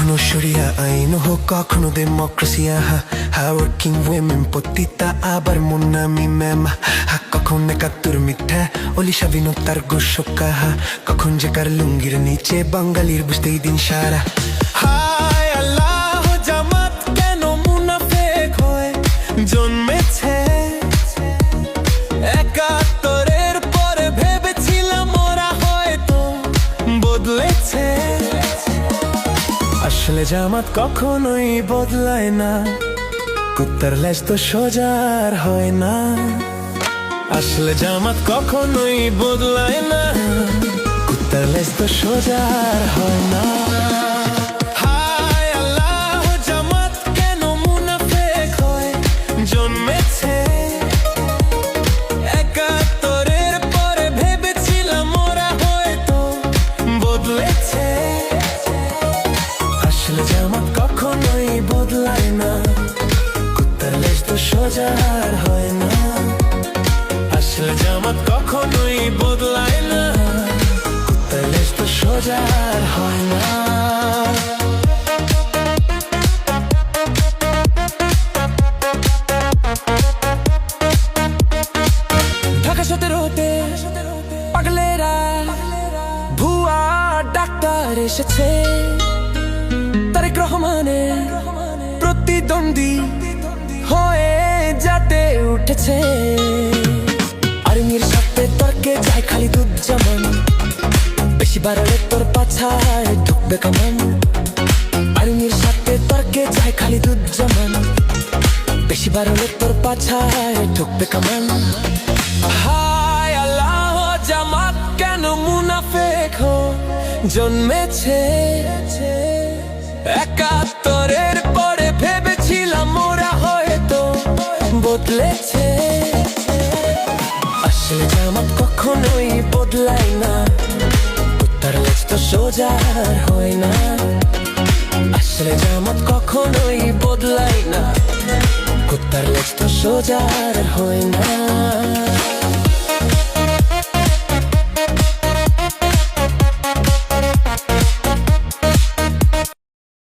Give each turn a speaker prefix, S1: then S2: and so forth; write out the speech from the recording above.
S1: কখনো শরিয়া আইন হোক কখনো ডেমোক্রেসিয়া ওয়ার্কিং উইমেন পতিতা আবার মুন্নামি ম্যাম কখন একাত্তর মিথ্যা অলিশা বিনোতার গোসকা কখন যে কার লুঙ্গির নিচে বাঙালির বুঝতেই দিন সারা হায় আল্লাহ জামাত কেন মুনাফেক হয়ে জন্মেছে একাত্তরের পরে ভেবেছিলাম ওরা হয়তো বদলেছে আসলে জামাত কখনোই বদলায় না কুত্তার লেজ তো সোজার হয় না আসলে জামাত কখনোই বদলায় না কুত্তার লেজ তো সোজার হয় না হায় আল্লাহ জামাত কেন মুনাফেক হয়ে জন্মেছে একাত্তরের পরে ভেবেছিলাম ওরা হয়তো বদলেছে আসলে জামাত কখনোই বদলায় না কুত্তার লেজ তো সোজার হয় না আসলে জামাত কখনোই বদলায় না কুত্তার লেজ তো সোজার হয় না ঢাকা 17-তে পাগলেরা ভুয়া ডাক্তার এসেছে তারেক রহমানের প্রতিদ্বন্দ্বী হয়ে যাতে উঠেছে আর্মির সাথে তর্কে যায় খালিদুজ্জামান বেশি বাড়ালে তোর পাছায় ঢুকবে কামান আর্মির সাথে তর্কে যায় খালিদুজ্জামান বেশি বাড়ালে তোর পাছায় ঢুকবে কামান হায় আল্লাহ জামাত কেন মুনাফেক জন্মেছে একাত্তরের পরে ভেবেছিলাম ওরা হয়তো বদলেছে আসলে জামাত কখনোই বদলায় না কুত্তার লেজ তো সোজার হয় না আসলে জামাত কখনোই বদলায় না কুত্তার লেজ তো সোজার হয় না